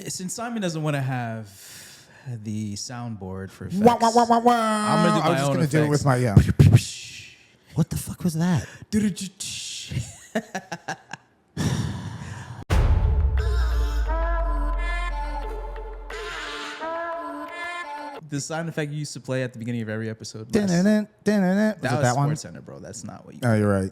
Since Simon doesn't want to have the soundboard for effects, I'm gonna do my I was just own gonna do it with effects. my What the fuck was that? The sound effect you used to play at the beginning of every episode. Was that one? Sports Center, bro. That's not what you. Oh, you're right.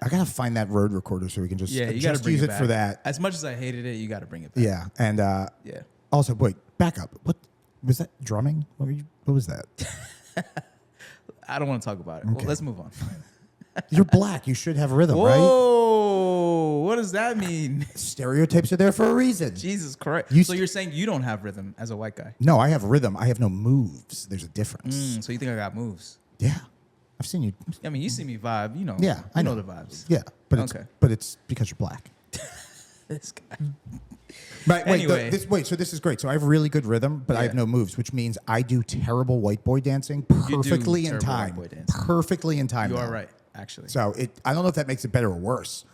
I gotta find that road recorder so we can just, You gotta bring use it back. for that. As much as I hated it, you got to bring it back. Yeah, and Yeah. Also, wait, back up. What was that? Drumming? What was that? I don't want to talk about it. Well, let's move on. You're black. You should have rhythm, right? Whoa! What does that mean? Stereotypes are there for a reason. Jesus Christ! So you're saying you don't have rhythm as a white guy? No, I have rhythm. I have no moves. There's a difference. So you think I got moves? Yeah, I've seen you. I mean, you see me vibe. You know. Yeah, I know the vibes. Yeah, but it's because you're black. This guy. Right. Wait. Anyway. So this is great. So I have really good rhythm, but I have no moves, which means I do terrible white boy dancing perfectly in time. Perfectly in time. You are right, actually. So I don't know if that makes it better or worse.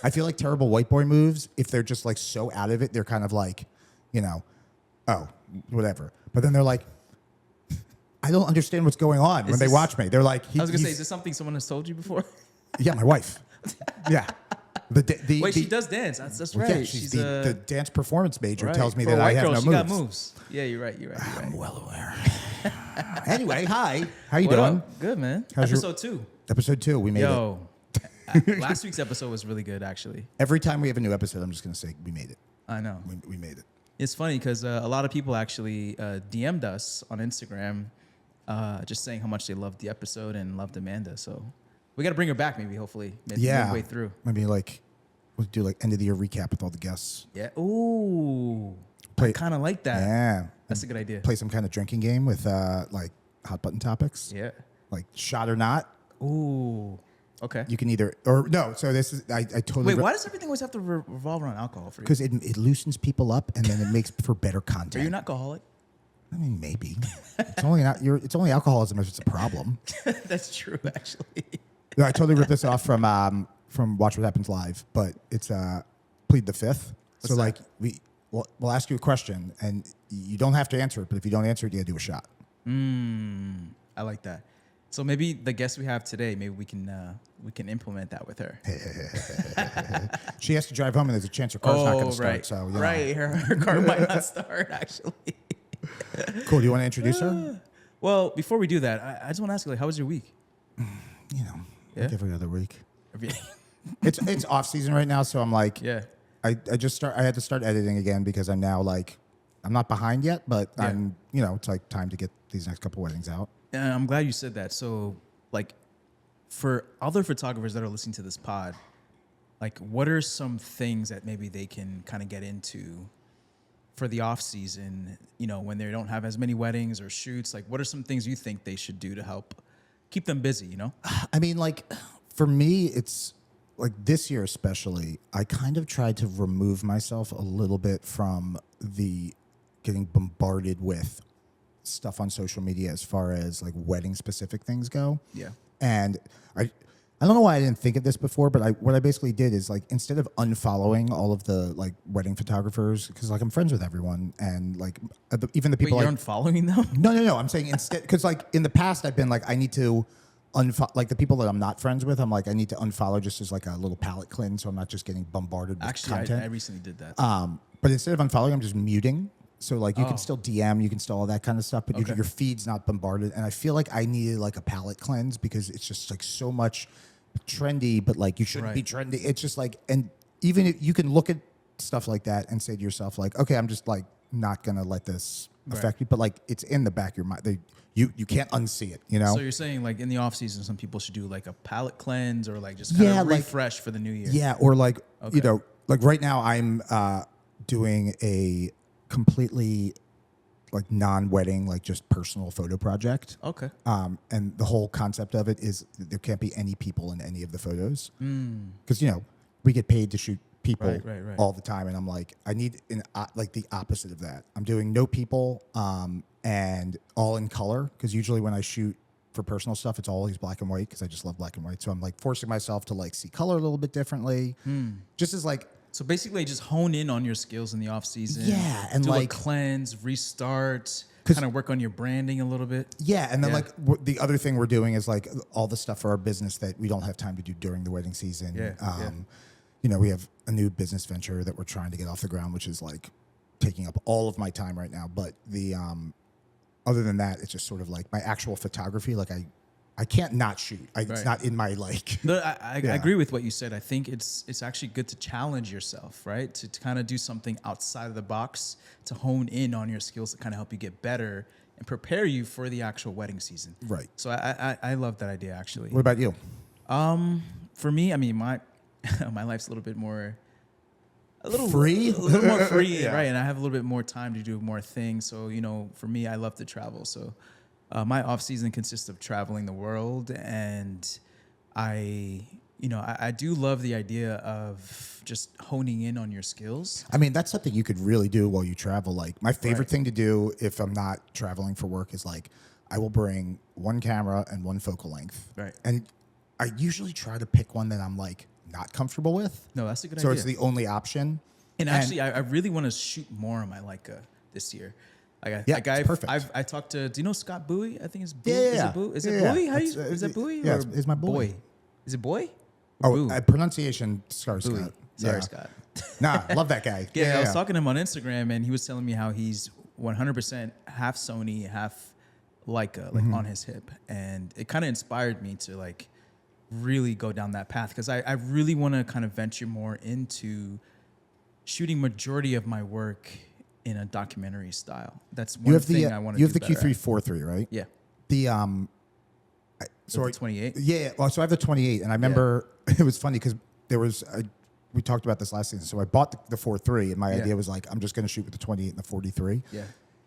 I feel like terrible white boy moves, if they're just like so out of it, they're kind of like, oh, whatever. But then they're like, I don't understand what's going on when they watch me. They're like, I was gonna say, is this something someone has told you before? Yeah, my wife. Yeah. Wait, she does dance. That's right. Yeah, she's the dance performance major. Right. Tells me For that a I white have girl, no she moves. got moves. Yeah, you're right. I'm well aware. Anyway, hi. How you what doing? Up? Good, man. How's Episode 2. Episode 2. We made it. Last week's episode was really good, actually. Every time we have a new episode, I'm just going to say we made it. I know. We made it. It's funny because a lot of people actually DM'd us on Instagram just saying how much they loved the episode and loved Amanda. So we got to bring her back maybe, hopefully, midway through. Maybe we'll do end of the year recap with all the guests. Yeah. Ooh. I kind of like that. Yeah. That's a good idea. Play some kind of drinking game with hot button topics. Yeah. Like shot or not. Ooh. Okay. You can either, or no, so this is, I totally. Wait, why does everything always have to revolve around alcohol for you? Because it loosens people up and then it makes for better content. Are you an alcoholic? I mean, maybe. It's only alcoholism if it's a problem. That's true, actually. No, I totally ripped this off from Watch What Happens Live, but it's plead the fifth. What's so that? we'll ask you a question and you don't have to answer it, but if you don't answer it, you gotta do a shot. I like that. So maybe the guest we have today, maybe we can implement that with her. She has to drive home, and there's a chance her car's not going to start. Right. So Her car might not start, actually. Cool. Do you want to introduce her? Well, before we do that, I just want to ask you, how was your week? Like every other week. Every It's off season right now, so I'm like, yeah. I had to start editing again because I'm now I'm not behind yet, but I'm it's like time to get these next couple weddings out. And I'm glad you said that. So, for other photographers that are listening to this pod, what are some things that maybe they can kind of get into for the off season, when they don't have as many weddings or shoots? What are some things you think they should do to help keep them busy, I mean, for me, it's this year especially, I kind of tried to remove myself a little bit from the getting bombarded with stuff on social media as far as wedding specific things go. Yeah. And I don't know why I didn't think of this before, but what I basically did is instead of unfollowing all of the wedding photographers, because I'm friends with everyone and even the people. Wait, you're unfollowing them? No. I'm saying instead, because in the past I've been I need to unfollow the people that I'm not friends with. I'm I need to unfollow just as a little palate cleanse, so I'm not just getting bombarded with content. I recently did that. But instead of unfollowing, I'm just muting. So you can still DM, you can still all that kind of stuff, but your feed's not bombarded. And I feel I needed a palate cleanse because it's just so much trendy, but you shouldn't be trendy. It's just and even if you can look at stuff like that and say to yourself okay, I'm just not gonna let this affect me. But it's in the back of your mind. You can't unsee it. So you're saying in the off season, some people should do a palate cleanse or just kind of refresh for the new year. Yeah, or right now I'm doing a completely non-wedding, just personal photo project. Okay. And the whole concept of it is there can't be any people in any of the photos. Because, we get paid to shoot people Right. all the time. And I'm I need the opposite of that. I'm doing no people and all in color. Because usually when I shoot for personal stuff, it's always black and white because I just love black and white. So I'm forcing myself to see color a little bit differently. Just as So basically, just hone in on your skills in the off season. Yeah, and do like a cleanse, restart, kind of work on your branding a little bit. Yeah, and then like the other thing we're doing is like all the stuff for our business that we don't have time to do during the wedding season. You know, we have a new business venture that we're trying to get off the ground, which is like taking up all of my time right now. But the other than that, it's just sort of like my actual photography. Like I can't not shoot. It's not in my like. No, I agree with what you said. I think it's actually good to challenge yourself, right? To kind of do something outside of the box, to hone in on your skills to kind of help you get better and prepare you for the actual wedding season. Right. So I love that idea actually. What about you? For me, I mean my life's a little more free, right? And I have a little bit more time to do more things. So you know, for me, I love to travel. So my off season consists of traveling the world, and I do love the idea of just honing in on your skills. I mean, that's something you could really do while you travel. Like my favorite thing to do if I'm not traveling for work is like I will bring one camera and one focal length. Right. And I usually try to pick one that I'm like not comfortable with. No, that's a good So idea. it's the only option. And actually, I really want to shoot more on my Leica this year. It's perfect. I talked to, do you know Scott Bowie? I think it's Bowie. Yeah. Is it Bowie? How do you, is that Bowie? Yeah, or it's my boy. Is it Boy? Pronunciation, sorry, Bowie. Scott. Sorry, Scott. Nah, love that guy. I was talking to him on Instagram, and he was telling me how he's 100% half Sony, half Leica, like on his hip. And it kind of inspired me to like really go down that path, because I really want to kind of venture more into shooting majority of my work in a documentary style. That's one thing I want to do. You have the better at. Q343, right? Yeah. The So 28. Yeah. Well, so I have the 28, and I remember it was funny because we talked about this last season. So I bought the 4.3, and my idea was like, I'm just going to shoot with the 28 and the 43. Yeah.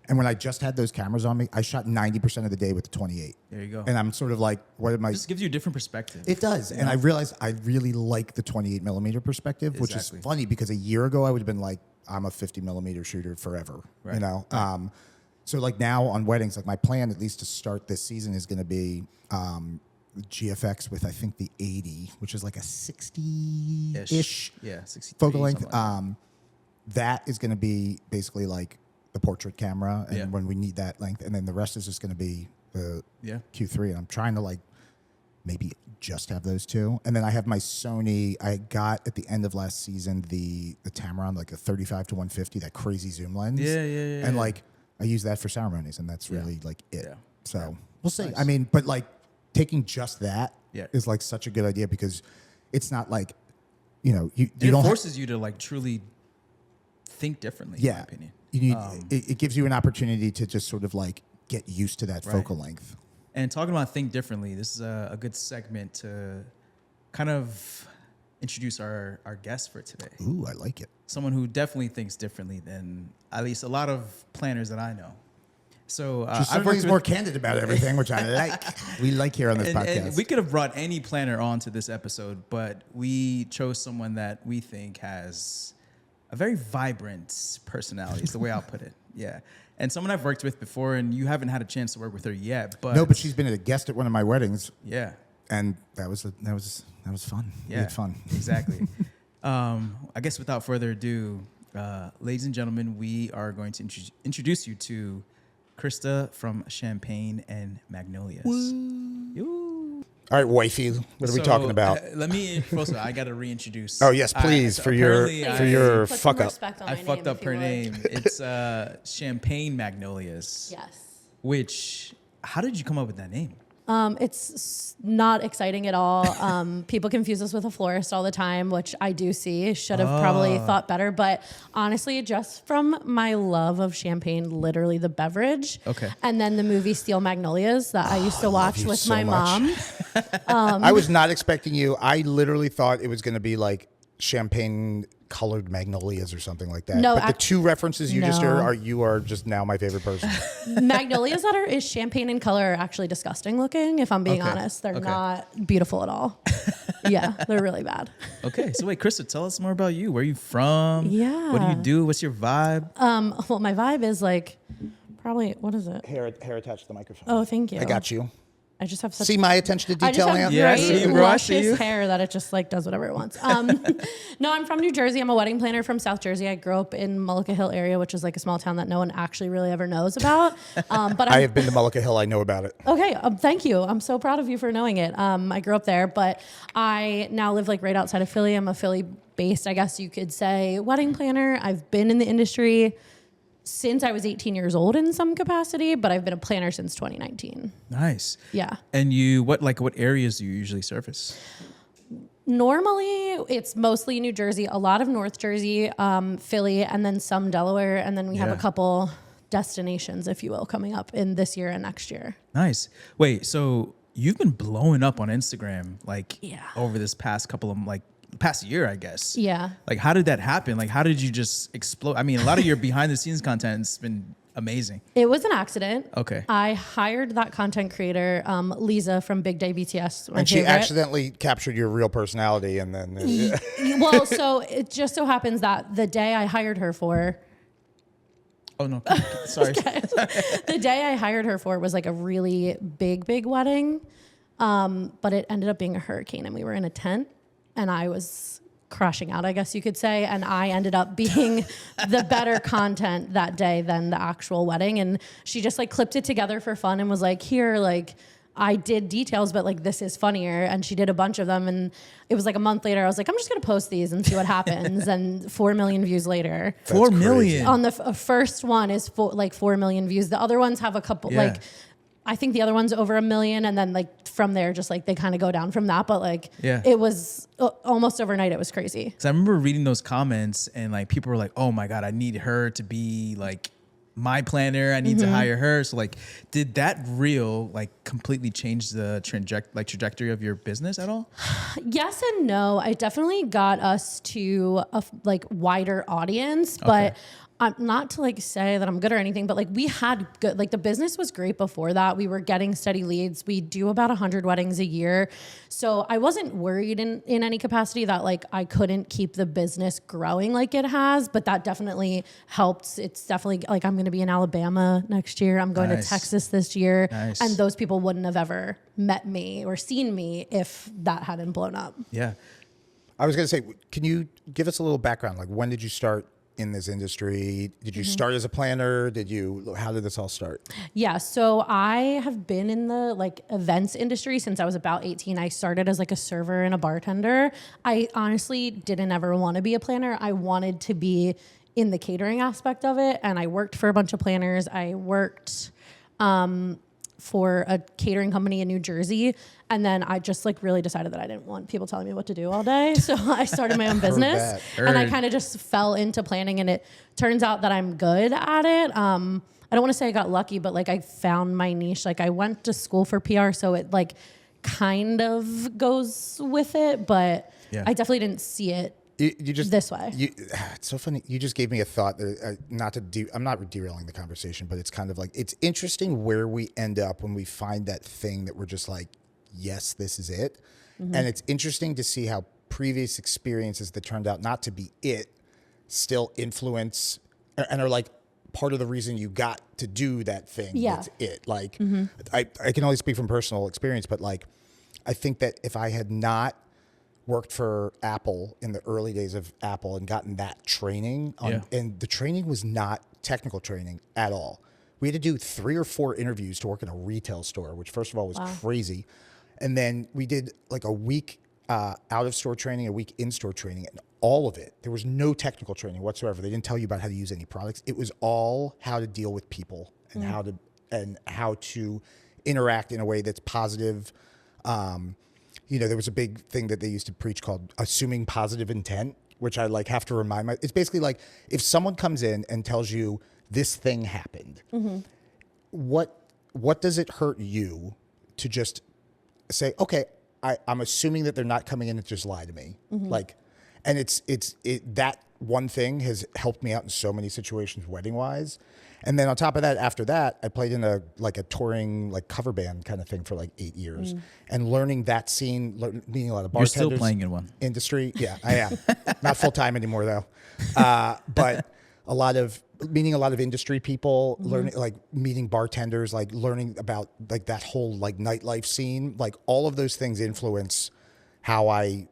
And when I just had those cameras on me, I shot 90% of the day with the 28. There you go. And I'm sort of like, what am I? This gives you a different perspective. It does. And I realized I really like the 28 millimeter perspective, which is funny because a year ago I would have been like, I'm a 50 millimeter shooter forever, you know? Right. So like now on weddings, like my plan, at least to start this season, is going to be GFX with, I think, the 80, which is like a 60-ish 63, focal length. Like that is going to be basically like the portrait camera, and when we need that length, and then the rest is just going to be the Q3. And I'm trying to like maybe just have those two, and then I have my Sony. I got at the end of last season the Tamron, like a 35 to 150, that crazy zoom lens. And like I use that for ceremonies, and that's really like it. Yeah. So we'll see. Nice. I mean, but like taking just that is like such a good idea, because it's not like, you know, you it don't forces you to like truly think differently. In my opinion. You need, it gives you an opportunity to just sort of like get used to that focal length. And talking about think differently, this is a good segment to kind of introduce our guest for today. Ooh, I like it. Someone who definitely thinks differently than at least a lot of planners that I know. So somebody's more candid about everything, which I like. We like here on this podcast. And we could have brought any planner on to this episode, but we chose someone that we think has a very vibrant personality, is the way I'll put it. Yeah. And someone I've worked with before, and you haven't had a chance to work with her yet. But no, but she's been a guest at one of my weddings. Yeah. And that was fun. Yeah. We had fun. Exactly. I guess without further ado, ladies and gentlemen, we are going to introduce you to Krista from Champagne and Magnolias. All right, wifey, what are we talking about? Let me first. I got to reintroduce. Oh yes, please, for your fuck up. I fucked up her name. It's Champagne Magnolias. Yes. Which, how did you come up with that name? It's not exciting at all. People confuse us with a florist all the time, which I do see. Should have probably thought better. But honestly, just from my love of champagne, literally the beverage. Okay. And then the movie Steel Magnolias that I used to watch with my mom. I was not expecting you. I literally thought it was going to be like champagne colored magnolias or something like that. No, but the two references you just heard you are just now my favorite person. Magnolias that is champagne in color are actually disgusting looking, if I'm being honest. They're not beautiful at all. Yeah, they're really bad. Okay, so wait, Krista, tell us more about you. Where are you from? Yeah. What do you do? What's your vibe? Well, my vibe is like probably, what is it? Hair attached to the microphone. Oh, thank you. I got you. I just have such my attention to I just detail, have Ann? Yeah, I great, see you, bro. I see luscious you. hair that it just like does whatever it wants. No, I'm from New Jersey. I'm a wedding planner from South Jersey. I grew up in Mullica Hill area, which is like a small town that no one actually really ever knows about. But I have been to Mullica Hill. I know about it. okay, thank you. I'm so proud of you for knowing it. I grew up there, but I now live like right outside of Philly. I'm a Philly-based, I guess you could say, wedding planner. I've been in the industry since I was 18 years old in some capacity, but I've been a planner since 2019. Nice. Yeah. And what areas do you usually service? Normally, it's mostly New Jersey, a lot of North Jersey, Philly, and then some Delaware, and then we have a couple destinations, if you will, coming up in this year and next year. Nice. Wait, so you've been blowing up on Instagram Yeah. over this past past year, I guess. Yeah. Like, how did that happen? Like, how did you just explode? I mean, a lot of your behind the scenes content's been amazing. It was an accident. Okay. I hired that content creator, Lisa from Big Day BTS. And she accidentally captured your real personality, and then Well, so it just so happens that the day I hired her for, Oh no, sorry. the day I hired her for was like a really big wedding, but it ended up being a hurricane, and we were in a tent, and I was crashing out, I guess you could say, and I ended up being the better content that day than the actual wedding. And she just like clipped it together for fun and was like, here, like I did details, but like this is funnier. And she did a bunch of them, and it was like a month later I was like, I'm just gonna post these and see what happens. And 4 million views later. 4 million On the first one is 4 million views. The other ones have a couple like I think the other one's over 1 million, and then like from there, just like they kind of go down from that. But like, it was almost overnight. It was crazy. So I remember reading those comments, and like people were like, "Oh my god, I need her to be like my planner. I need to hire her." So like, did that reel like completely change the trajectory of your business at all? Yes and no. It definitely got us to a like wider audience, but. Not to like say that I'm good or anything, but like we had good, like the business was great before that. We were getting steady leads. We do about 100 weddings a year. So I wasn't worried in any capacity that like I couldn't keep the business growing like it has, but that definitely helped. It's definitely like I'm going to be in Alabama next year. I'm going to Texas this year. And those people wouldn't have ever met me or seen me if that hadn't blown up. Yeah. I was going to say, can you give us a little background? Like, when did you start in this industry? Did you start as a planner? How did this all start? Yeah. So I have been in the like events industry since I was about 18. I started as like a server and a bartender. I honestly didn't ever want to be a planner. I wanted to be in the catering aspect of it. And I worked for a bunch of planners. I worked, for a catering company in New Jersey. And then I just like really decided that I didn't want people telling me what to do all day. So I started my own business and I kind of just fell into planning, and it turns out that I'm good at it. I don't want to say I got lucky, but like I found my niche. Like I went to school for PR, so it like kind of goes with it, but I definitely didn't see it You just this way. It's so funny. You just gave me a thought that I'm not derailing the conversation, but it's kind of like, it's interesting where we end up when we find that thing that we're just like, yes, this is it. And it's interesting to see how previous experiences that turned out not to be it still influence and are like part of the reason you got to do that thing. That's it. Like I can only speak from personal experience, but like, I think that if I had not worked for Apple in the early days of Apple and gotten that training and the training was not technical training at all. We had to do 3 or 4 interviews to work in a retail store, which first of all was crazy. And then we did like a week out of store training, a week in store training, and all of it, there was no technical training whatsoever. They didn't tell you about how to use any products. It was all how to deal with people and how to interact in a way that's positive. There was a big thing that they used to preach called assuming positive intent, which I like have to remind myself. It's basically like if someone comes in and tells you this thing happened, what does it hurt you to just say, okay, I'm assuming that they're not coming in to just lie to me. Like, and it's that one thing has helped me out in so many situations wedding wise. And then on top of that, after that, I played in a touring like cover band kind of thing for like 8 years, and learning that scene, meeting a lot of bartenders. You're still playing in one. Industry, yeah, I am. Not full time anymore though, but a lot of meeting a lot of industry people, learning, like meeting bartenders, like learning about like that whole like nightlife scene, like all of those things influence how I,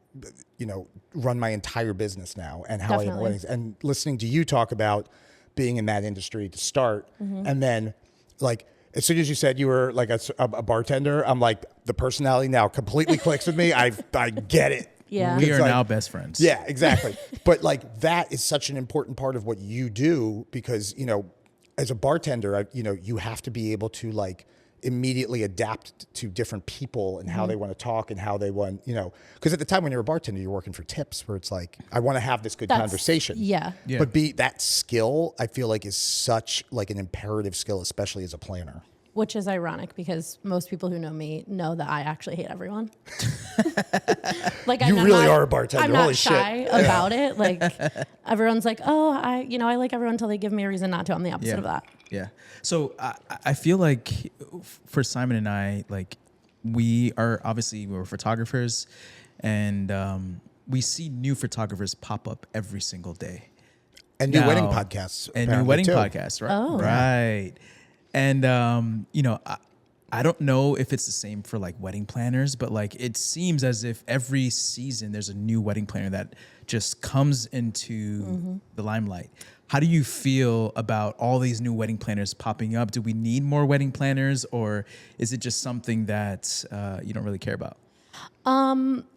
run my entire business now and how I am weddings. And listening to you talk about being in that industry to start, and then like as soon as you said you were like a bartender, I'm like, the personality now completely clicks with me. I get it. Yeah. We are like, now best friends. Yeah, exactly. But like that is such an important part of what you do because, as a bartender, you have to be able to like immediately adapt to different people and how they want to talk and how they want, because at the time when you're a bartender, you're working for tips where it's like, I want to have this good conversation. Yeah. But that skill, I feel like is such like an imperative skill, especially as a planner. Which is ironic because most people who know me know that I actually hate everyone. Like you really are a bartender. I'm Holy not shy shit. about it. Like everyone's like, oh, I like everyone until they give me a reason not to. I'm the opposite of that. Yeah. So I feel like for Simon and I, like we're photographers, and we see new photographers pop up every single day. And new wedding podcasts. And new wedding too. podcasts, right? Oh. Right. And, I don't know if it's the same for like wedding planners, but like it seems as if every season there's a new wedding planner that just comes into the limelight. How do you feel about all these new wedding planners popping up? Do we need more wedding planners, or is it just something that you don't really care about?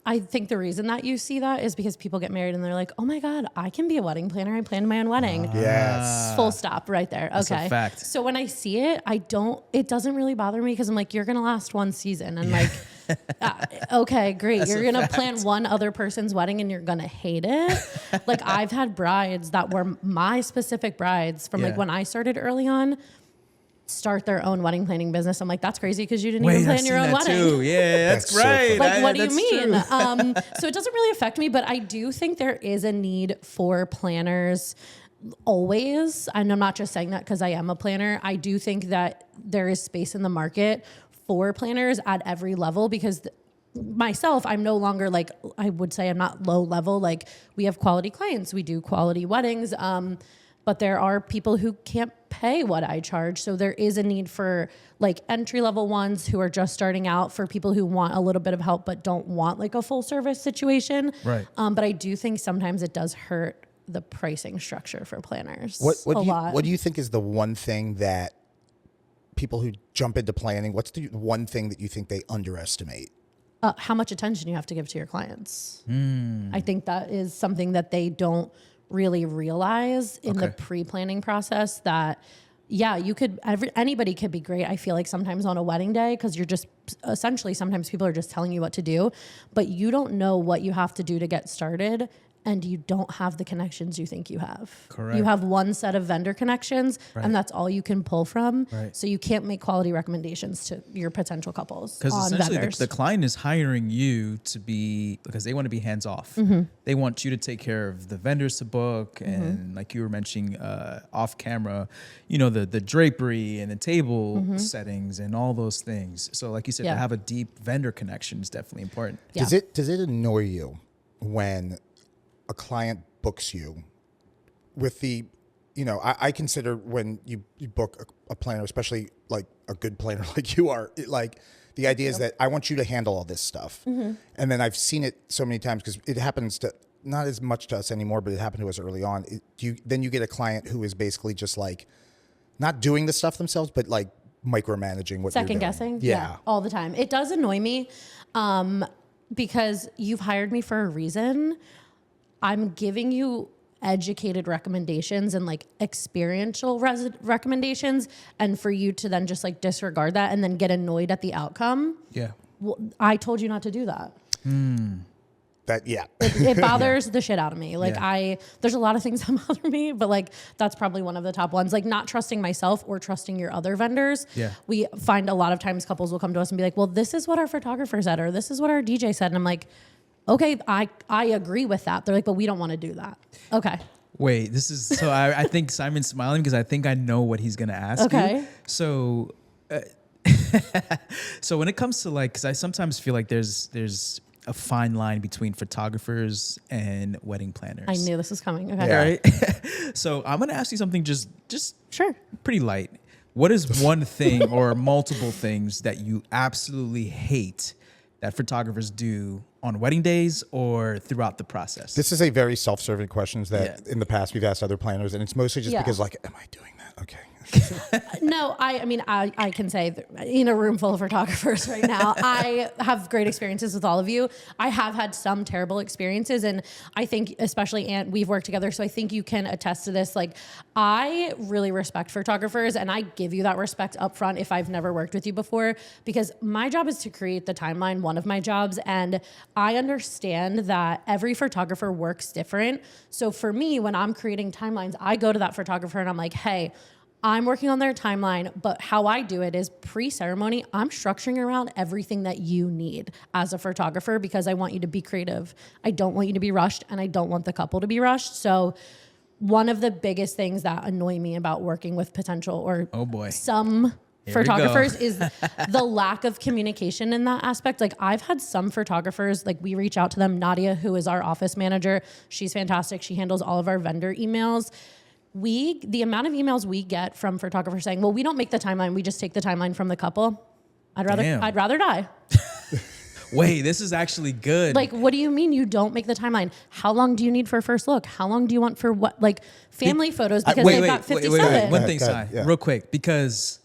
I think the reason that you see that is because people get married and they're like, oh my God, I can be a wedding planner. I planned my own wedding. Yes. Full stop right there. That's okay. a fact. So when I see it, it doesn't really bother me because I'm like, you're going to last one season. And like, okay, great. That's you're a going to fact. plan one other person's wedding and you're going to hate it. Like I've had brides that were my specific brides from like when I started early on, start their own wedding planning business. I'm like, that's crazy because you didn't even plan your own wedding. Too. Yeah, that's That's so right. funny. Like, what do you That's mean? true. So it doesn't really affect me, but I do think there is a need for planners always. And I'm not just saying that because I am a planner. I do think that there is space in the market for planners at every level because myself, I'm no longer like, I would say I'm not low level. Like we have quality clients, we do quality weddings. But there are people who can't pay what I charge. So there is a need for like entry level ones who are just starting out, for people who want a little bit of help but don't want like a full service situation. Right. But I do think sometimes it does hurt the pricing structure for planners What do you think is the one thing that people who jump into planning, what's the one thing that you think they underestimate? How much attention you have to give to your clients. I think that is something that they don't really realize in the pre-planning process that, anybody could be great. I feel like sometimes on a wedding day, because you're just essentially, sometimes people are just telling you what to do, but you don't know what you have to do to get started. And you don't have the connections you think you have. Correct. You have one set of vendor connections, and that's all you can pull from. Right. So you can't make quality recommendations to your potential couples Because on essentially vendors. the client is hiring you to be, because they want to be hands off. They want you to take care of the vendors to book, and like you were mentioning off camera, the drapery and the table settings and all those things. So like you said, to have a deep vendor connection is definitely important. Yeah. Does it annoy you when a client books you with the, I consider when you book a planner, especially like a good planner like you are, the idea is that I want you to handle all this stuff. And then I've seen it so many times because it happens to, not as much to us anymore, but it happened to us early on. Then you get a client who is basically just like not doing the stuff themselves, but like micromanaging what you're doing. Second guessing? Yeah. All the time. It does annoy me because you've hired me for a reason. I'm giving you educated recommendations and like experiential recommendations, and for you to then just like disregard that and then get annoyed at the outcome. Yeah. Well, I told you not to do that. It bothers the shit out of me. Like there's a lot of things that bother me, but like that's probably one of the top ones. Like not trusting myself or trusting your other vendors. Yeah. We find a lot of times couples will come to us and be like, well, this is what our photographer said, or this is what our DJ said. And I'm like, okay, I agree with that. They're like, but we don't want to do that. Okay. Wait, this is, so I think Simon's smiling because I think I know what he's going to ask you. So, so when it comes to like, because I sometimes feel like there's a fine line between photographers and wedding planners. I knew this was coming. Okay. Yeah. Right. So I'm gonna ask you something just Sure. pretty light. What is one thing or multiple things that you absolutely hate that photographers do on wedding days or throughout the process? This is a very self-serving questions that Yeah. in the past we've asked other planners, and it's mostly just Yeah. because like, am I doing that? Okay. No, I mean, I can say that in a room full of photographers right now, I have great experiences with all of you. I have had some terrible experiences, and I think especially Ant, we've worked together, so I think you can attest to this. Like, I really respect photographers, and I give you that respect up front if I've never worked with you before, because my job is to create the timeline, one of my jobs, and I understand that every photographer works different. So for me, when I'm creating timelines, I go to that photographer and I'm like, hey, I'm working on their timeline, but how I do it is pre-ceremony, I'm structuring around everything that you need as a photographer because I want you to be creative. I don't want you to be rushed, and I don't want the couple to be rushed. So one of the biggest things that annoy me about working with potential or some photographers is the lack of communication in that aspect. Like, I've had some photographers, like, we reach out to them. Nadia, who is our office manager, she's fantastic. She handles all of our vendor emails. The amount of emails we get from photographers saying, well, we don't make the timeline, we just take the timeline from the couple. I'd rather die. Wait, this is actually good. Like, what do you mean you don't make the timeline? How long do you need for first look? How long do you want for what? Like, family photos, because they've got 57. One thing, Sai, yeah. real quick, because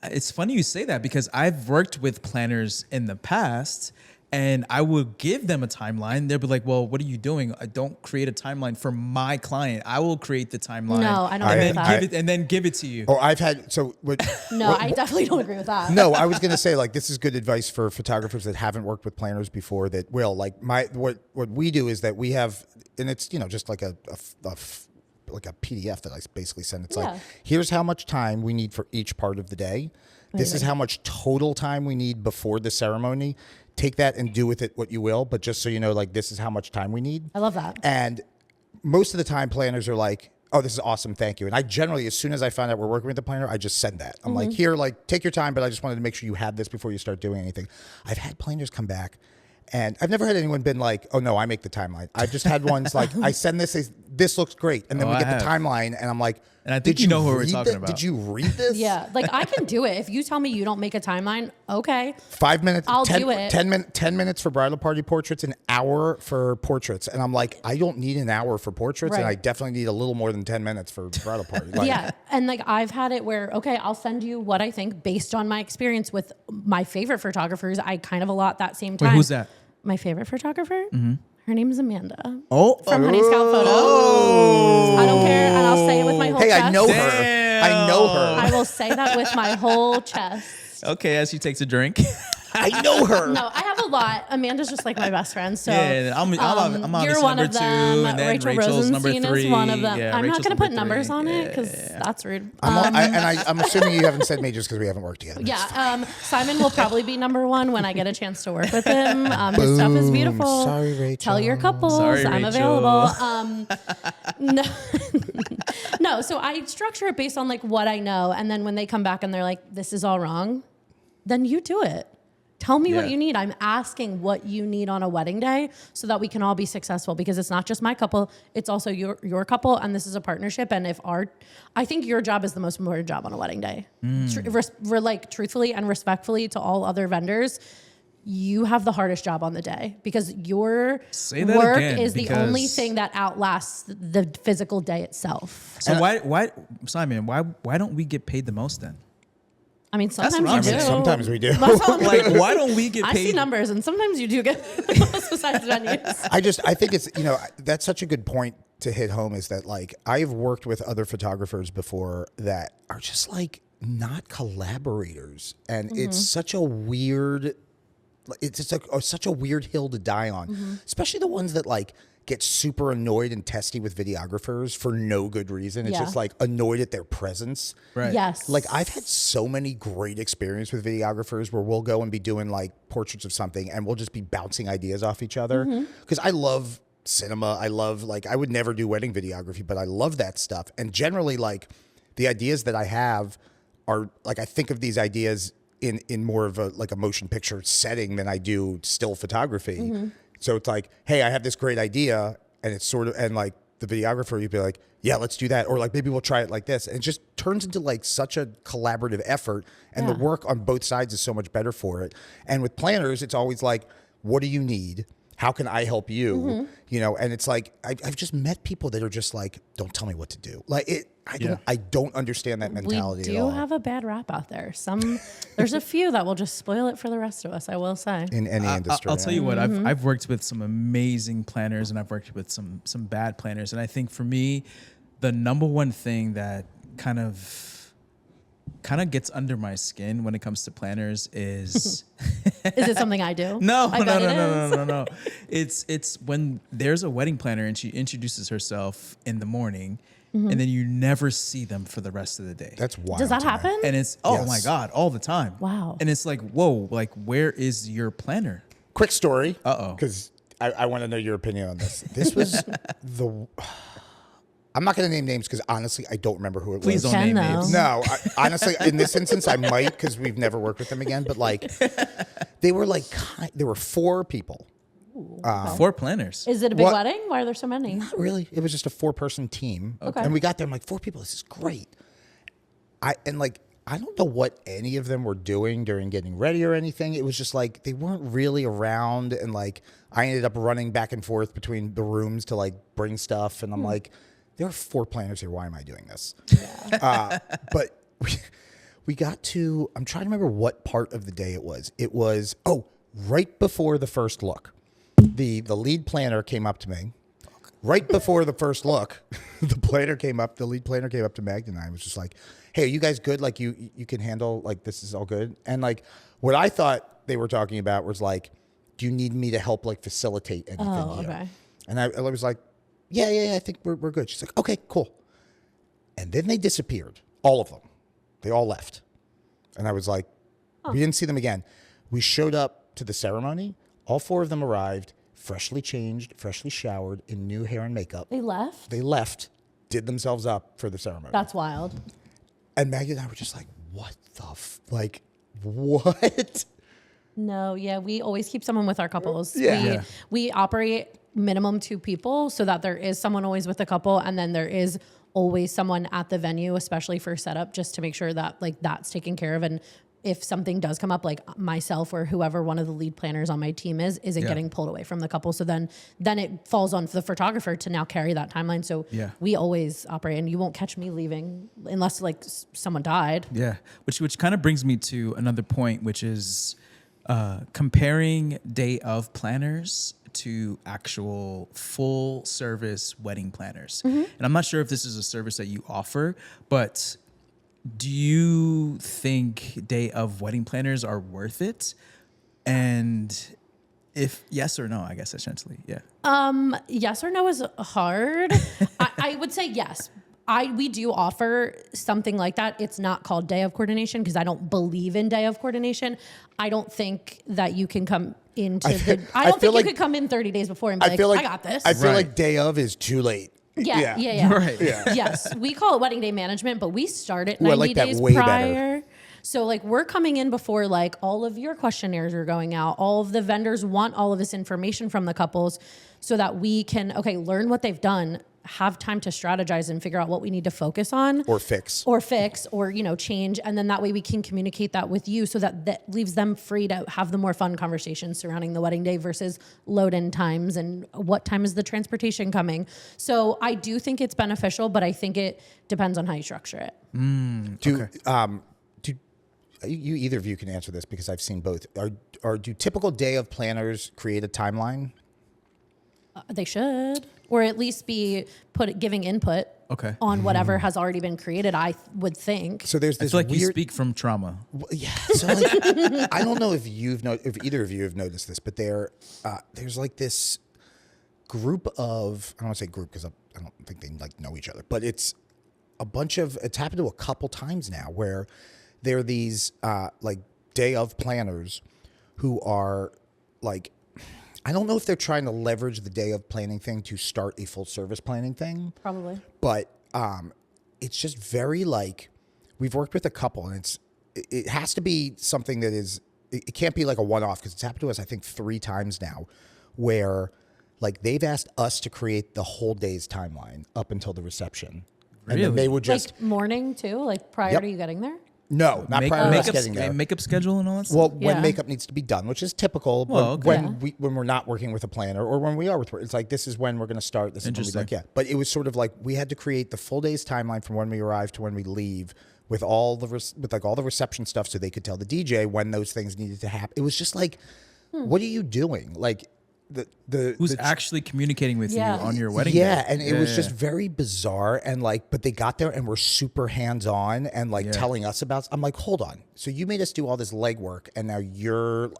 it's funny you say that, because I've worked with planners in the past, and I would give them a timeline. They'll be like, well, what are you doing? I don't create a timeline for my client. I will create the timeline. No, I don't agree with that. And then give it to you. Oh, I've had, so what? No, I definitely don't agree with that. No, I was going to say, like, this is good advice for photographers that haven't worked with planners before that will. Like, what we do is that we have, and it's, just like a PDF that I basically send. It's like, here's how much time we need for each part of the day. This is how much total time we need before the ceremony. Take that and do with it what you will, but just so you know, like, this is how much time we need. I love that. And most of the time planners are like, oh, this is awesome, thank you. And I generally, as soon as I find out we're working with the planner, I just send that. I'm like, here, like, take your time, but I just wanted to make sure you had this before you start doing anything. I've had planners come back, and I've never had anyone been like, oh no, I make the timeline. I've just had ones like, I send this looks great. And then we get the timeline, and I'm like, and I think you know who we're talking about. Did you read this? Yeah, like, I can do it. If you tell me you don't make a timeline, okay. 5 minutes. I'll do it. 10 minutes for bridal party portraits, an hour for portraits. And I'm like, I don't need an hour for portraits, and I definitely need a little more than 10 minutes for bridal party. Like, yeah, and like, I've had it where, okay, I'll send you what I think based on my experience with my favorite photographers. I kind of allot that same time. Wait, who's that? My favorite photographer? Her name is Amanda. From Honey Scout Photos. I don't care, and I'll say it with my whole chest. I know her. I know her. I will say that with my whole chest. Okay, as she takes a drink. I know her. No, I have a lot. Amanda's just like my best friend. So I'm you're obviously one number of two, them. and then Rachel Rachel's number Rosenstein three. is one of them. Yeah, I'm Rachel's not going to put number numbers three. on it because that's rude. I'm assuming you haven't said me just because we haven't worked together. Yeah, Simon will probably be number one when I get a chance to work with him. His stuff is beautiful. Sorry, Rachel. Tell your couples Sorry, I'm Rachel. available. No, no. So I structure it based on like what I know, and then when they come back and they're like, "This is all wrong," then you do it. Tell me what you need. I'm asking what you need on a wedding day so that we can all be successful, because it's not just my couple, it's also your couple, and this is a partnership. And I think your job is the most important job on a wedding day. Truthfully and respectfully to all other vendors, you have the hardest job on the day, because your work is the only thing that outlasts the physical day itself. So why, Simon, why don't we get paid the most then? I mean, sometimes what I'm you do. saying. Sometimes we do. Like, why don't we get paid? I see numbers, and sometimes you do get the most besides venues. I think it's, that's such a good point to hit home, is that, like, I've worked with other photographers before that are just like not collaborators. And it's such a weird, it's just like such a weird hill to die on, especially the ones that like get super annoyed and testy with videographers for no good reason. It's just like annoyed at their presence. Right. Yes. Like, I've had so many great experiences with videographers where we'll go and be doing like portraits of something, and we'll just be bouncing ideas off each other. Because I love cinema. I love, like, I would never do wedding videography, but I love that stuff. And generally, like, the ideas that I have are like, I think of these ideas in more of a motion picture setting than I do still photography. So it's like, hey, I have this great idea, and it's sort of, and like the videographer, you'd be like, yeah, let's do that, or like maybe we'll try it like this, and it just turns into like such a collaborative effort, and the work on both sides is so much better for it. And with planners, it's always like, what do you need? How can I help you? You know, and it's like I've just met people that are just like, don't tell me what to do. Like I don't understand that mentality We at all. do have a bad rap out there. There's a few that will just spoil it for the rest of us, I will say. In any industry. I'll tell you what, I've worked with some amazing planners, and I've worked with some bad planners. And I think for me, the number one thing that kind of gets under my skin when it comes to planners is Is it something I do? no. I bet It's when there's a wedding planner and she introduces herself in the morning, and then you never see them for the rest of the day. That's wild. Does that to me. happen? And it's my God, all the time. Wow. And it's like, whoa, like where is your Quick story. Uh-oh. Because I want to know your opinion on this. This was I'm not going to name names because honestly, I don't remember who it Please was. don't name Ken, names. though. No, honestly, in this instance, I might because we've never worked with them again. But like, they were like, there were 4 people. 4 planners. Is it a big What? wedding? Why are there so many? Not really. It was just a 4-person team. Okay. And we got there. I'm like, 4 people. This is great. I don't know what any of them were doing during getting ready or anything. It was just like they weren't really around, and like I ended up running back and forth between the rooms to like bring stuff, and I'm like, there are 4 planners here. Why am I doing this? But we got to. I'm trying to remember what part of the day it was. It was right before the first look. The lead planner came up to me. Right before the first look, the lead planner came up to Magda and I and was just like, hey, are you guys good? Like you can handle, like, this is all good? And like what I thought they were talking about was like, do you need me to help like facilitate anything here? Okay. And I was like, yeah, I think we're good. She's like, okay, cool. And then they disappeared. All of them. They all left. And I was like, we didn't see them again. We showed up to the ceremony. All 4 of them arrived, freshly changed, freshly showered, in new hair and makeup. They left? They left, did themselves up for the ceremony. That's wild. And Maggie and I were just like, what the like, what? No, yeah, we always keep someone with our couples. Yeah. We operate minimum 2 people so that there is someone always with the couple, and then there is always someone at the venue, especially for setup, just to make sure that like that's taken care of. And if something does come up, like myself or whoever one of the lead planners on my team isn't getting pulled away from the couple. So then it falls on the photographer to now carry that timeline. So we always operate, and you won't catch me leaving unless like someone died. Yeah, which kind of brings me to another point, which is comparing day of planners to actual full service wedding planners. And I'm not sure if this is a service that you offer, but do you think day of wedding planners are worth it? And if yes or no, I guess essentially, Yes or no is hard. I would say yes. We do offer something like that. It's not called day of coordination because I don't believe in day of coordination. I don't think that you can come into I don't think you could come in 30 days before and be like, I got this. I feel like day of is too late. Yeah. Right. Yeah. Yes, we call it wedding day management, but we start it Ooh, 90 I like that days way prior. better. So like we're coming in before like all of your questionnaires are going out. All of the vendors want all of this information from the couples so that we can, learn what they've done, have time to strategize and figure out what we need to focus on. Or fix. Or change. And then that way we can communicate that with you so that leaves them free to have the more fun conversations surrounding the wedding day versus load in times and what time is the transportation coming. So I do think it's beneficial, but I think it depends on how you structure it. You either of you can answer this because I've seen both. Do typical day of planners create a timeline? They should, or at least be giving input on whatever has already been created. I would think. So there's this I feel like weird. you speak from trauma. Yeah. So like, I don't know if if either of you have noticed this, but there's like this group of, I don't want to say group because I don't think they like know each other, but it's happened to a couple times now where there are these like day of planners who are like, I don't know if they're trying to leverage the day of planning thing to start a full service planning thing. Probably. But it's just very like, we've worked with a couple and it has to be something that is, it can't be like a one-off, because it's happened to us, I think 3 times now, where like they've asked us to create the whole day's timeline up until the reception. Really? And then they would just, like morning too, like prior to you getting there. no, not prior to us getting there. Makeup schedule and all that stuff? Well, when makeup needs to be done, which is typical, when we're not working with a planner, or when we are with, it's like, this is when we're going to start. This is when we like, yeah. But it was sort of like we had to create the full day's timeline from when we arrive to when we leave, with all the all the reception stuff, so they could tell the DJ when those things needed to happen. It was just like, what are you doing? Like who's actually communicating with you on your wedding day? day? And it was just very bizarre, and like, but they got there and were super hands-on and like telling us about, I'm like, hold on, so you made us do all this legwork and now you're,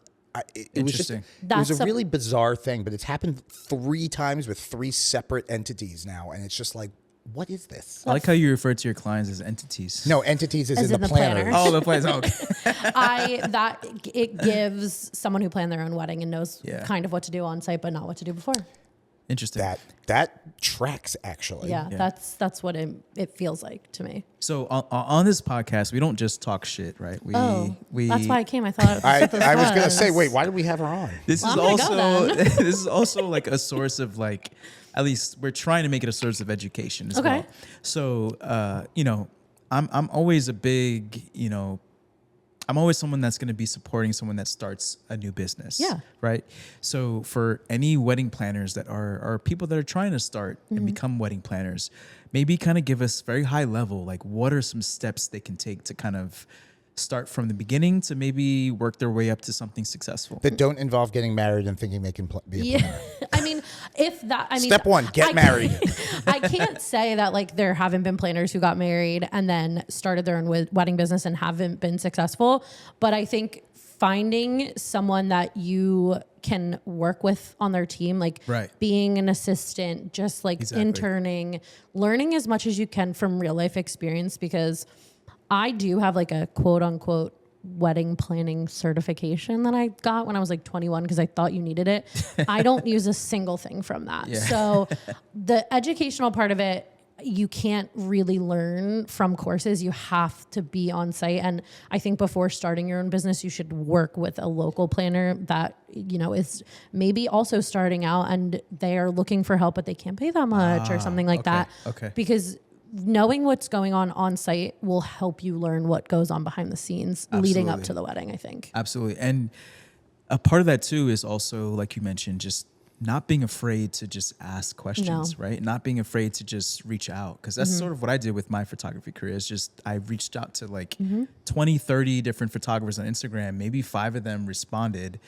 it was just, it was a really bizarre thing, but it's happened 3 times with 3 separate entities now, and it's just like, what is this? I like how you refer to your clients as entities. No, entities is As in the planner. Oh, the planners. Oh, okay. It gives someone who planned their own wedding and knows kind of what to do on site, but not what to do before. Interesting. That tracks, actually. Yeah. That's what it feels like to me. So on this podcast, we don't just talk shit, right? We that's why I came. I thought I was going to say, wait, why did we have her on? This is also this is also like a source of like, at least we're trying to make it a source of education as well. So you know, I'm always a big, you know, I'm always someone that's going to be supporting someone that starts a new business. Yeah. Right. So for any wedding planners that are people that are trying to start and become wedding planners, maybe kind of give us very high level, like what are some steps they can take to kind of start from the beginning to maybe work their way up to something successful that don't involve getting married and thinking they can be a planner. I mean, step 1, get married. I can't say that like there haven't been planners who got married and then started their own wedding business and haven't been successful. But I think finding someone that you can work with on their team, like being an assistant, just like interning, learning as much as you can from real life experience, because I do have like a quote unquote wedding planning certification that I got when I was like 21 because I thought you needed it. I don't use a single thing from that. Yeah. So the educational part of it, you can't really learn from courses. You have to be on site. And I think before starting your own business, you should work with a local planner that, you know, is maybe also starting out and they are looking for help, but they can't pay that much or something like that. Okay. Because knowing what's going on site will help you learn what goes on behind the scenes leading up to the wedding, I think. Absolutely. And a part of that too is also, like you mentioned, just not being afraid to just ask questions, right? Not being afraid to just reach out. Because that's sort of what I did with my photography career. Is just I reached out to like 20, 30 different photographers on Instagram. Maybe 5 of them responded.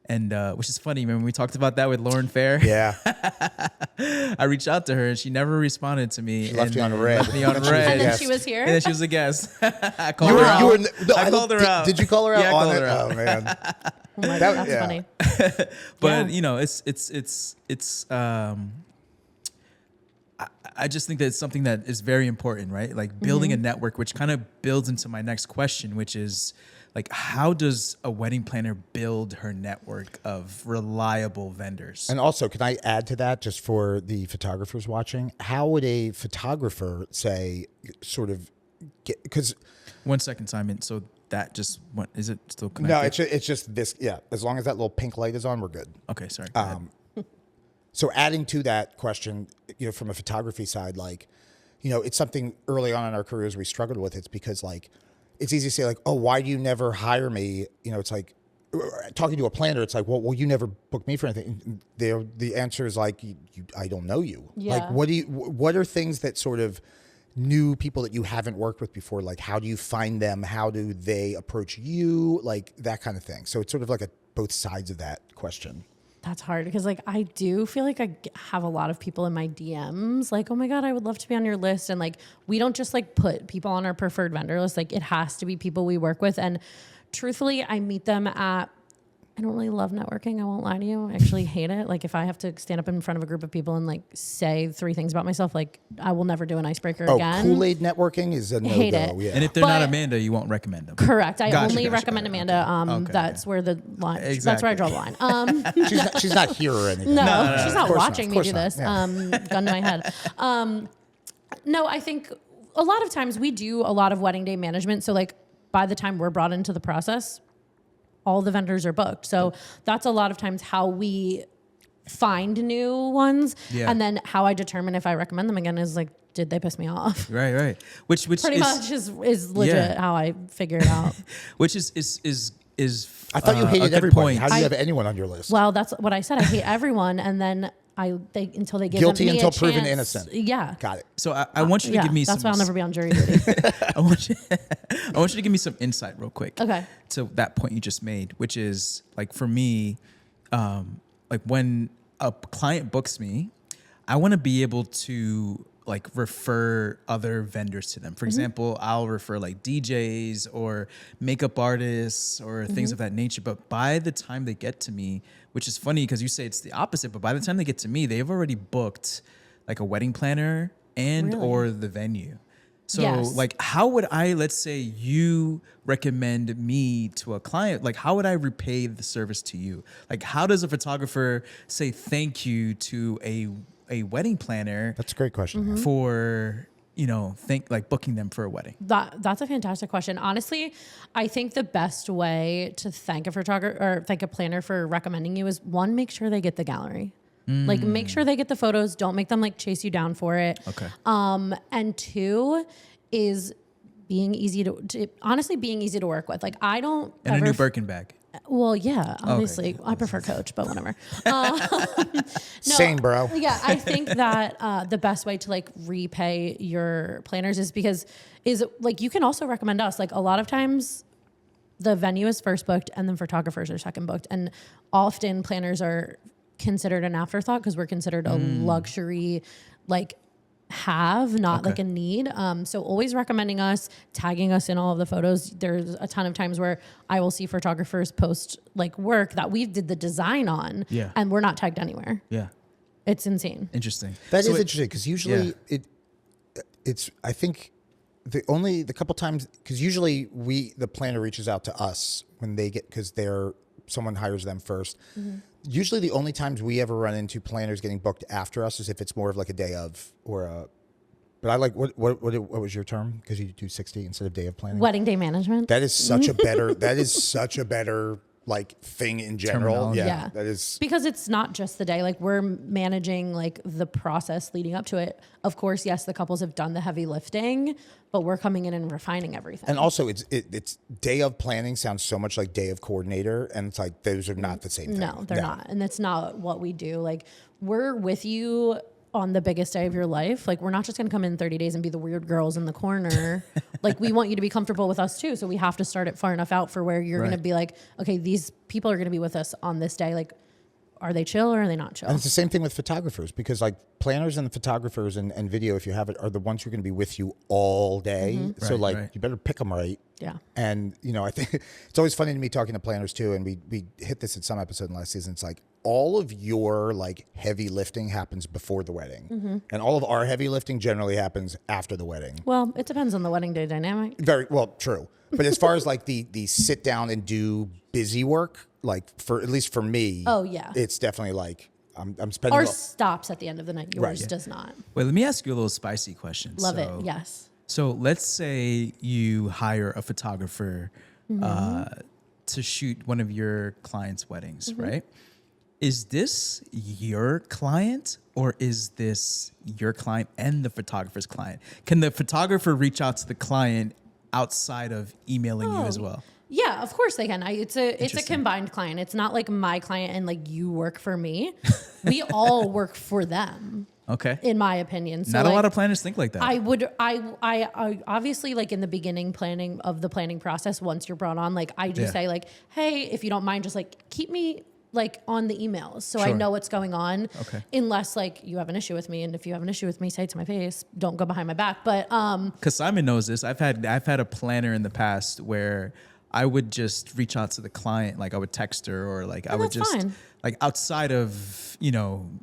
And which is funny, when we talked about that with Lauren Fair. Yeah. I reached out to her and she never responded to me. She left me on red. And then she was here? And then she was a guest. I called her out. I called her out. Did you call her out? Yeah, I called her out. Oh, man. Oh my God, that's funny. But, you know, I just think that it's something that is very important, right? Like building a network, which kind of builds into my next question, which is, like, how does a wedding planner build her network of reliable vendors? And also, can I add to that, just for the photographers watching? How would a photographer say, sort of, because 1 second, Simon. So that just what is it still connected? No, it's just this. Yeah, as long as that little pink light is on, we're good. Okay, sorry. Go ahead. So adding to that question, you know, from a photography side, like, you know, it's something early on in our careers we struggled with. It's because, like, it's easy to say, like, oh, why do you never hire me? You know, it's like talking to a planner. It's like, well, you never book me for anything. The answer is like, I don't know you. Yeah. Like, what are things that sort of new people that you haven't worked with before? Like, how do you find them? How do they approach you? Like that kind of thing. So it's sort of like both sides of that question. That's hard because, like, I do feel like I have a lot of people in my DMs like, oh my God, I would love to be on your list. And like, we don't just like put people on our preferred vendor list. Like, it has to be people we work with. And truthfully, I meet them at, I don't really love networking. I won't lie to you. I actually hate it. Like, if I have to stand up in front of a group of people and like say 3 things about myself, like, I will never do an icebreaker again. Kool-Aid networking is a hate no-go. it. Yeah. And if they're not Amanda, you won't recommend them. Correct. I only recommend Amanda. Okay. That's where the line. Exactly. That's where I draw the line. She's not here or anything. No, she's not watching me do not. this. Yeah. Gun to my head. No, I think a lot of times we do a lot of wedding day management. So like by the time we're brought into the process, all the vendors are booked. So that's a lot of times how we find new ones. Yeah. And then how I determine if I recommend them again is like, did they piss me off? Right. Which Pretty much is legit how I figure it out. Which is I thought you a hated good everybody. point. How do you have anyone on your list? Well, that's what I said. I hate everyone. And then until they give Guilty me until a proven chance. innocent. Yeah. Got it. So I want you to give me that's some. why I'll never be on jury duty. I want you to give me some insight real quick. Okay. To that point you just made, which is like for me, like when a client books me, I want to be able to like refer other vendors to them. For example, I'll refer like DJs or makeup artists or things of that nature. But by the time they get to me, which is funny because you say it's the opposite, but by the time they get to me, they've already booked like a wedding planner and or the venue. So like, how would I, let's say you recommend me to a client, like how would I repay the service to you? Like how does a photographer say thank you to a wedding planner? That's a great question. For, like booking them for a wedding? That's a fantastic question. Honestly, I think the best way to thank a photographer or thank a planner for recommending you is one, make sure they get the gallery. Like make sure they get the photos. Don't make them like chase you down for it. Okay. And two is being easy to work with. Like I don't And a new Birkin bag. Well, yeah, obviously Okay. I prefer Coach, but whatever. Same, bro. Yeah, I think that the best way to like repay your planners is like you can also recommend us. Like a lot of times the venue is first booked and then photographers are second booked. And often planners are considered an afterthought because we're considered a luxury, like not like a need. So always recommending us, tagging us in all of the photos. There's a ton of times where I will see photographers post like work that we did the design on and we're not tagged anywhere. Yeah. It's insane. Interesting. That is interesting because usually it's I think the couple times because usually the planner reaches out to us when they get because someone hires them first. Usually the only times we ever run into planners getting booked after us is if it's more of like a day of or a. But I like what was your term? Because you do 60 instead of day of planning. Wedding day management. That is such a better like thing in general. Yeah. That is because it's not just the day. Like we're managing like the process leading up to it. Of course, yes, the couples have done the heavy lifting, but we're coming in and refining everything. And also it's day of planning sounds so much like day of coordinator. And it's like, those are not the same thing. No, they're not. And that's not what we do. Like we're with you on the biggest day of your life. Like we're not just going to come in 30 days and be the weird girls in the corner. Like we want you to be comfortable with us too. So we have to start it far enough out for where you're going to be like, okay, these people are going to be with us on this day. Like, are they chill or are they not chill? And it's the same thing with photographers because like planners and the photographers and video, if you have it, are the ones who are going to be with you all day. So you better pick them right. Yeah. And I think it's always funny to me talking to planners too. And we hit this in some episode in last season. It's like all of your like heavy lifting happens before the wedding and all of our heavy lifting generally happens after the wedding. Well, it depends on the wedding day dynamic. Very well, true. But as far as like the sit down and do busy work, like at least for me, it's definitely like I'm spending. Ours stops at the end of the night. Yours does not. Wait, let me ask you a little spicy question. Love it. Yes. So let's say you hire a photographer to shoot one of your clients' weddings, right? Is this your client or is this your client and the photographer's client? Can the photographer reach out to the client outside of emailing you as well? Yeah, of course they can. It's a combined client. It's not like my client and like you work for me. We all work for them. Okay. In my opinion. So not a lot of planners think like that. I obviously like in the beginning of the planning process, once you're brought on, like I do say like, hey, if you don't mind, just like keep me like on the emails so I know what's going on. Okay. Unless like you have an issue with me, and if you have an issue with me, say it to my face. Don't go behind my back. But because Simon knows this, I've had a planner in the past where I would just reach out to the client, like I would text her or like I would just fine. like outside of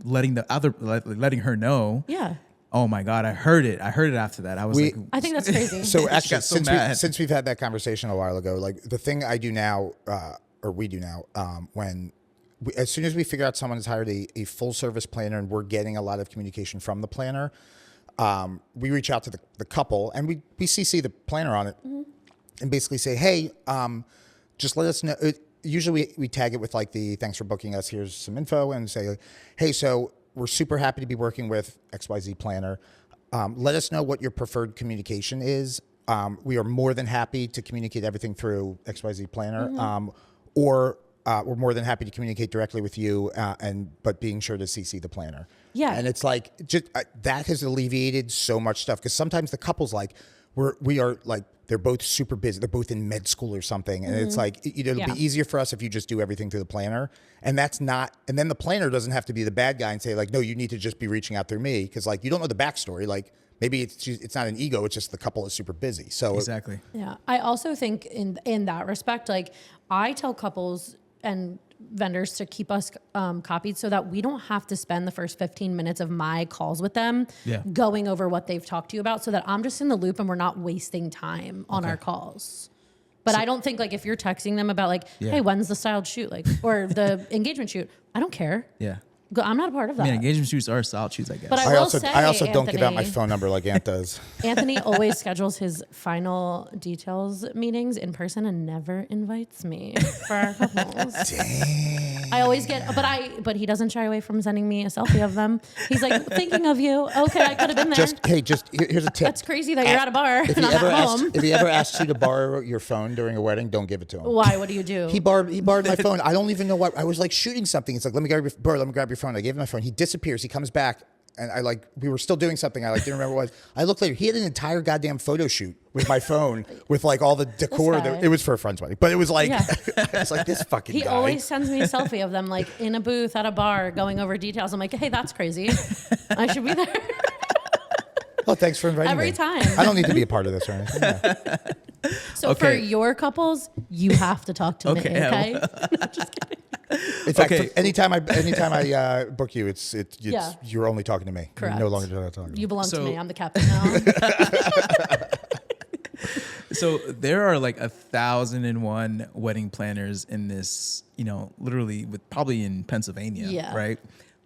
letting her know. Yeah. Oh my God, I heard it after that. I was like, I think that's crazy. So actually, got so mad. since we've had that conversation a while ago, like the thing I do now, or we do now, as soon as we figure out someone has hired a full service planner and we're getting a lot of communication from the planner, we reach out to the couple and we CC the planner on it. and basically say, hey, just let us know. Usually we tag it with like the thanks for booking us. Here's some info, and say, hey, so we're super happy to be working with XYZ Planner. Let us know what your preferred communication is. We are more than happy to communicate everything through XYZ Planner, or we're more than happy to communicate directly with you, but being sure to CC the planner. Yeah. And it's like, just that has alleviated so much stuff, because sometimes the couple's like, we are like, they're both super busy. They're both in med school or something. And it's like, it'll be easier for us if you just do everything through the planner. And that's not, and then the planner doesn't have to be the bad guy and say like, no, you need to just be reaching out through me. Cause like, you don't know the backstory. Like maybe it's not an ego. It's just the couple is super busy. So exactly. Yeah. I also think in that respect, like I tell couples and vendors to keep us copied so that we don't have to spend the first 15 minutes of my calls with them going over what they've talked to you about, so that I'm just in the loop and we're not wasting time on our calls. But I don't think like if you're texting them about like, hey, when's the styled shoot? Like, or the engagement shoot, I don't care. Yeah. I'm not a part of that. I mean, engagement shoots are style shoots, I guess. But I also say, don't give out my Anthony, phone number like Ant does. Anthony always schedules his final details meetings in person and never invites me for our couples. Dang. I always get, but he doesn't shy away from sending me a selfie of them. He's like, thinking of you. Okay, I could have been there. Here's a tip. That's crazy that you're at a bar If and he I'm at home. if he ever asks you to borrow your phone during a wedding, don't give it to him. Why? What do you do? He borrowed my phone. I don't even know what. I was like shooting something. It's like, let me grab your phone. I gave him my phone. He disappears. He comes back, and we were still doing something. I didn't remember what it was. I looked later. He had an entire goddamn photo shoot with my phone with like all the decor. It was for a friend's wedding, but it was like, it's like this fucking guy. He always sends me a selfie of them like in a booth at a bar going over details. I'm like, hey, that's crazy. I should be there. Oh, thanks for inviting me. Every time. I don't need to be a part of this or anything. Yeah. So for your couples, you have to talk to me, okay? No, just kidding. In fact, anytime I book you, you're only talking to me. Correct. You're no longer talking to me. You belong to me. I'm the captain now. So there are like 1,001 wedding planners in this, literally probably in Pennsylvania, right?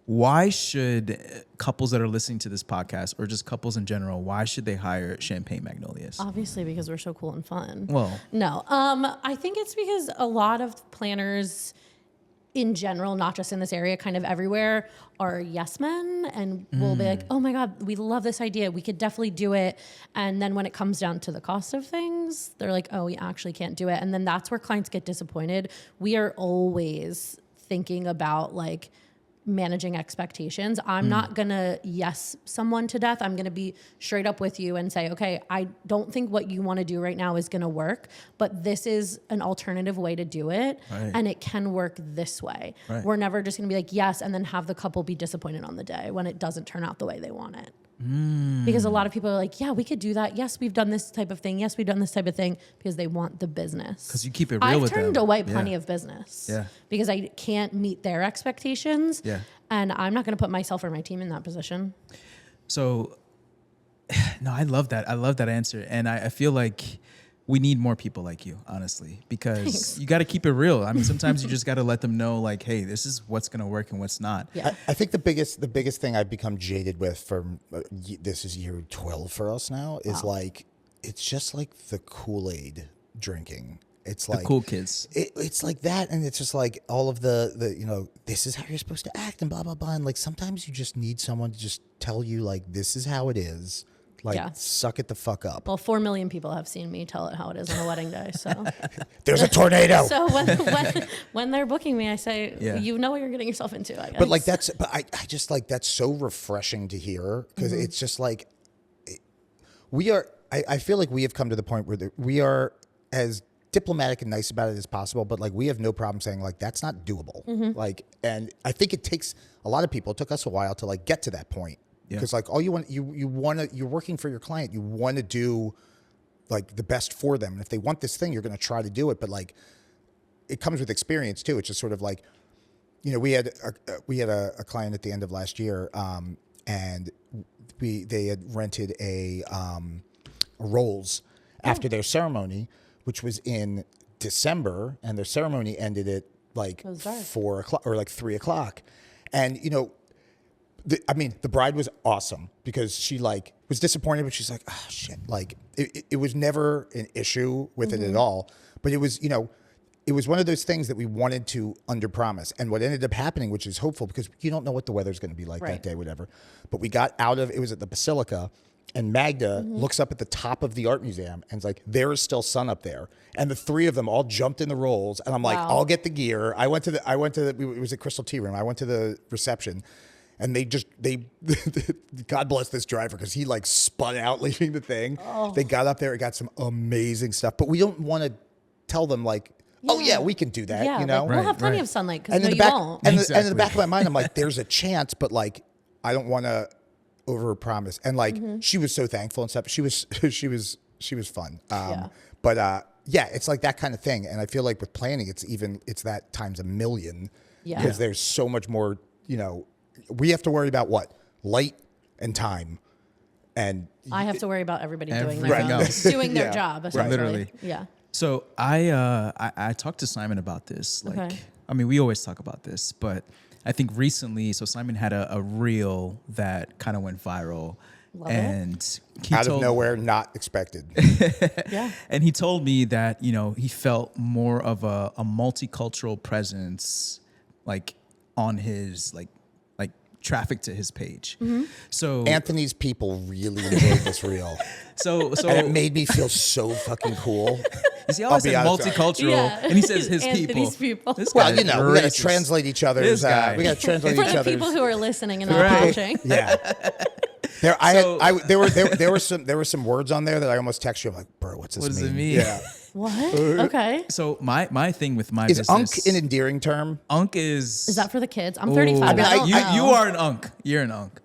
Why should couples that are listening to this podcast, or just couples in general, why should they hire Champagne Magnolias? Obviously, because we're so cool and fun. Well, no, I think it's because a lot of planners in general, not just in this area, kind of everywhere, are yes men, and will be like, oh my God, we love this idea. We could definitely do it. And then when it comes down to the cost of things, they're like, oh, we actually can't do it. And then that's where clients get disappointed. We are always thinking about like managing expectations. I'm not going to yes someone to death. I'm going to be straight up with you and say, okay, I don't think what you want to do right now is going to work, but this is an alternative way to do it. Right. And it can work this way. Right. We're never just going to be like, yes, and then have the couple be disappointed on the day when it doesn't turn out the way they want it. Because a lot of people are like, yeah, we could do that. Yes, we've done this type of thing. Yes, we've done this type of thing, because they want the business. Because you keep it real with them. I've turned away plenty of business. Yeah. Because I can't meet their expectations. Yeah. And I'm not going to put myself or my team in that position. So, no, I love that. I love that answer. And I feel like we need more people like you, honestly, because you got to keep it real. I mean, sometimes you just got to let them know, like, hey, this is what's going to work and what's not. Yeah. I think the biggest thing I've become jaded with from this is year 12 for us now is like, it's just like the Kool-Aid drinking. It's like the cool kids. It's like that, and it's just like all of the this is how you're supposed to act and blah blah blah. And like sometimes you just need someone to just tell you like this is how it is. Like suck it the fuck up. Well, 4 million people have seen me tell it how it is on a wedding day. So there's a tornado. So when they're booking me, I say you know what you're getting yourself into. I guess. But like I just like that's so refreshing to hear, because it's just like we are. I feel like we have come to the point where we are as diplomatic and nice about it as possible, but like we have no problem saying like that's not doable. Like, and I think it takes a lot of people. It took us a while to like get to that point, because like all you want, you're working for your client. You want to do like the best for them, and if they want this thing, you're going to try to do it. But like, it comes with experience too. It's just sort of like, we had a client at the end of last year, and they had rented a Rolls after their ceremony, which was in December, and their ceremony ended at like 4 o'clock or like 3 o'clock. And, the bride was awesome, because she like was disappointed, but she's like, oh shit. Like it was never an issue with it at all. But it was, it was one of those things that we wanted to underpromise. And what ended up happening, which is hopeful because you don't know what the weather's going to be like that day, whatever. But we got out of, it was at the Basilica, and Magda looks up at the top of the art museum and is like, there is still sun up there. And the three of them all jumped in the rolls. And I'm like, I'll get the gear. I went to the, it was a Crystal Tea Room. I went to the reception. And they God bless this driver because he like spun out leaving the thing. Oh. They got up there and got some amazing stuff. But we don't want to tell them like, oh yeah, we can do that. Yeah, Like, we'll have plenty of sunlight because you won't. And in the back of my mind, I'm like, there's a chance, but like, I don't want to overpromise. And like, she was so thankful and stuff. She was fun. But it's like that kind of thing. And I feel like with planning, it's that times a million. Yeah. Because there's so much more, we have to worry about what? Light and time. And I have to worry about everybody doing their job, essentially. Literally. Yeah. So I talked to Simon about this. Like, I mean, we always talk about this, but I think recently, so Simon had a reel that kind of went viral. And out of nowhere, not expected. Yeah. And he told me that, he felt more of a multicultural presence, like on his, like traffic to his page. So Anthony's people really enjoyed this reel. So and it made me feel so fucking cool. You see how I said multicultural, and he says his Anthony's people. Well, we got to translate each other's. We got to translate each other's. For the people who are listening and not watching. Yeah. There were some words on there that I almost text you. I'm like, bro, what's this mean? What does it mean? Yeah. What? Okay. So my thing with my is business, unk an endearing term? Unk is that for the kids? I'm 35. I mean, you are an unk. You're an unk.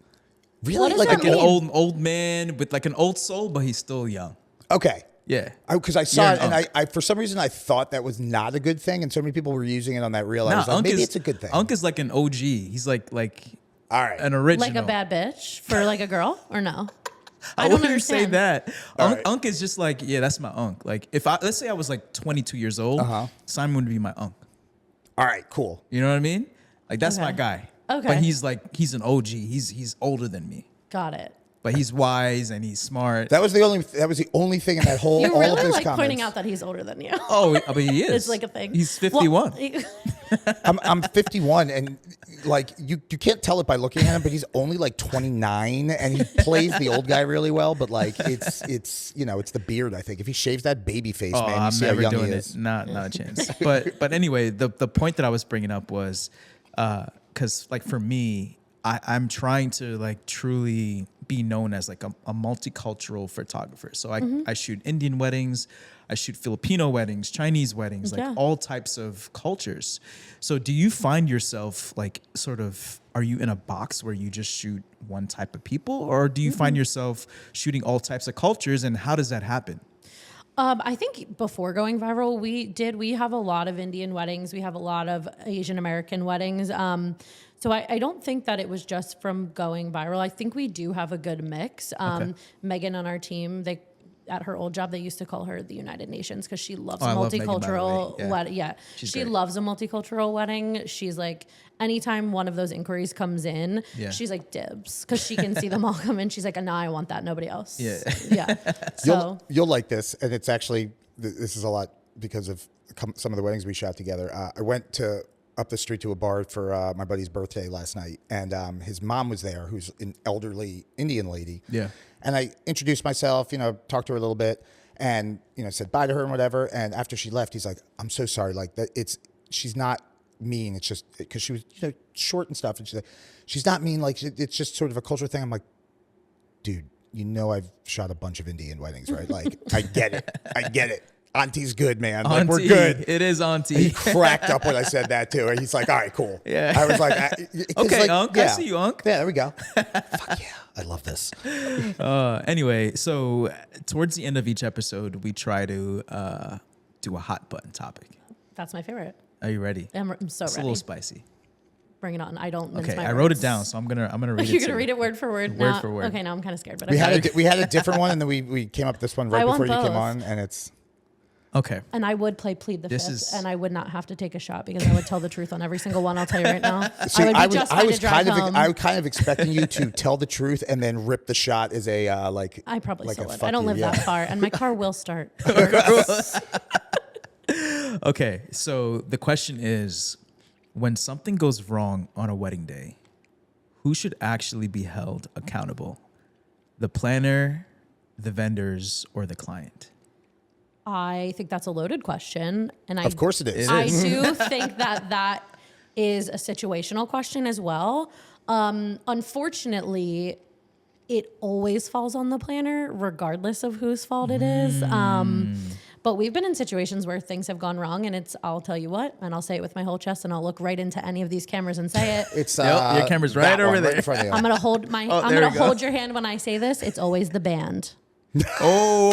Really? What does like that an mean? old man with like an old soul, but he's still young. Okay. Yeah. Because I saw it, and I for some reason I thought that was not a good thing, and so many people were using it on that reel. I was like, maybe it's a good thing. Unk is like an OG. He's like all right, an original, like a bad bitch for like a girl, or no? I wouldn't say that. Unk is just like, that's my unk. Like if let's say I was like 22 years old, Simon would be my unk. All right, cool. You know what I mean? Like that's my guy. Okay. But he's an OG. He's older than me. Got it. But he's wise and he's smart. That was the only thing in that whole. You all really of his like comments. pointing out that he's older than you. Oh, but he is. It's like a thing. He's 51. Well, I'm 51, and like you can't tell it by looking at him, but he's only like 29, and he plays the old guy really well. But like it's it's the beard. I think if he shaves that baby face, man, you I'm see never how young doing he it. is. Not a chance. But anyway, the point that I was bringing up was because like for me, I'm trying to like truly be known as like a multicultural photographer. So I shoot Indian weddings, I shoot Filipino weddings, Chinese weddings, like all types of cultures. So do you find yourself like sort of, are you in a box where you just shoot one type of people, or do you find yourself shooting all types of cultures, and how does that happen? I think before going viral, we have a lot of Indian weddings. We have a lot of Asian American weddings. So I don't think that it was just from going viral. I think we do have a good mix. Megan on our team, at her old job, they used to call her the United Nations because she loves a multicultural wedding. Yeah, she loves a multicultural wedding. She's like, anytime one of those inquiries comes in, she's like dibs because she can see them all come in. She's like, no, I want that. Nobody else. Yeah. So you'll like this, and it's actually this is a lot because of some of the weddings we shot together. I went up the street to a bar for my buddy's birthday last night, and his mom was there, who's an elderly Indian lady. Yeah. And I introduced myself, talked to her a little bit, and said bye to her and whatever. And after she left, he's like, "I'm so sorry. Like that, she's not mean. It's just because she was short and stuff, and she's not mean. Like it's just sort of a cultural thing." I'm like, dude, I've shot a bunch of Indian weddings, right? Like I get it. Auntie's good, man. Like, we're good. It is auntie. He cracked up when I said that too. And he's like, all right, cool. Yeah. I was like, okay, like, Unk. I see you, Unk. Yeah, there we go. Fuck yeah. I love this. Anyway, so towards the end of each episode, we try to do a hot button topic. That's my favorite. Are you ready? I'm so ready. It's a little spicy. Bring it on. I don't mince my words. I wrote it down, so I'm gonna read it. You're gonna read it word for word. Word for word. Okay, now I'm kind of scared, but we had a different one, and then we came up with this one right before you came on, and it's. Okay. And I would play plead the This fifth, is- and I would not have to take a shot because I would tell the truth on every single one. I'll tell you right now. See, I would be just fine to drive home. I was kind of expecting you to tell the truth and then rip the shot as a I probably like still a would. fuck I don't you, live yeah. that far, and my car will start. Okay, so the question is, when something goes wrong on a wedding day, who should actually be held accountable? The planner, the vendors, or the client? I think that's a loaded question, and Of course it is. I do think that is a situational question as well. Unfortunately, it always falls on the planner, regardless of whose fault it is. But we've been in situations where things have gone wrong, and I'll tell you what, and I'll say it with my whole chest, and I'll look right into any of these cameras and say it. It's Yep, your camera's right that over one, there. in front of you. I'm gonna hold my. I'm there gonna we go. hold your hand when I say this. It's always the band. Oh,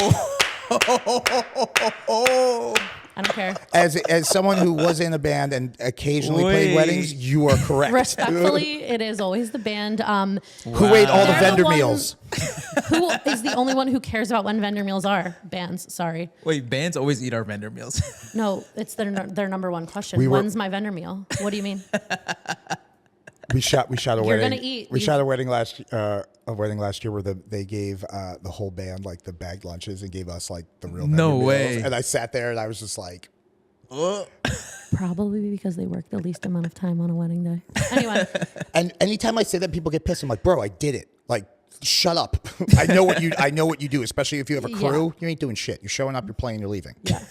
I don't care. As someone who was in a band and occasionally played Wait. weddings, you are correct. Respectfully, it is always the band. Who ate all the They're the vendor one- meals? Who is the only one who cares about when vendor meals are? Bands. Sorry. wait, bands always eat our vendor meals. No, it's their number one question. We were- When's my vendor meal? What do you mean? We shot a You're wedding. gonna eat. We shot a wedding last year where they gave the whole band like the bagged lunches and gave us like the real No vendor way. meals. And I sat there and I was just like, Probably because they work the least amount of time on a wedding day. Anyway, and anytime I say that, people get pissed. I'm like, bro, I did it. Like, shut up. I know what you do. Especially if you have a crew, you ain't doing shit. You're showing up, you're playing, you're leaving. yeah.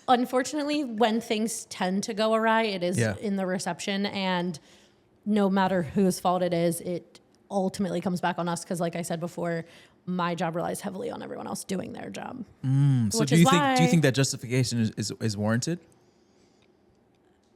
Unfortunately, when things tend to go awry, it is Yeah. in the reception, and no matter whose fault it is, it ultimately comes back on us because, like I said before, my job relies heavily on everyone else doing their job. So Which do is you why- think that justification is warranted?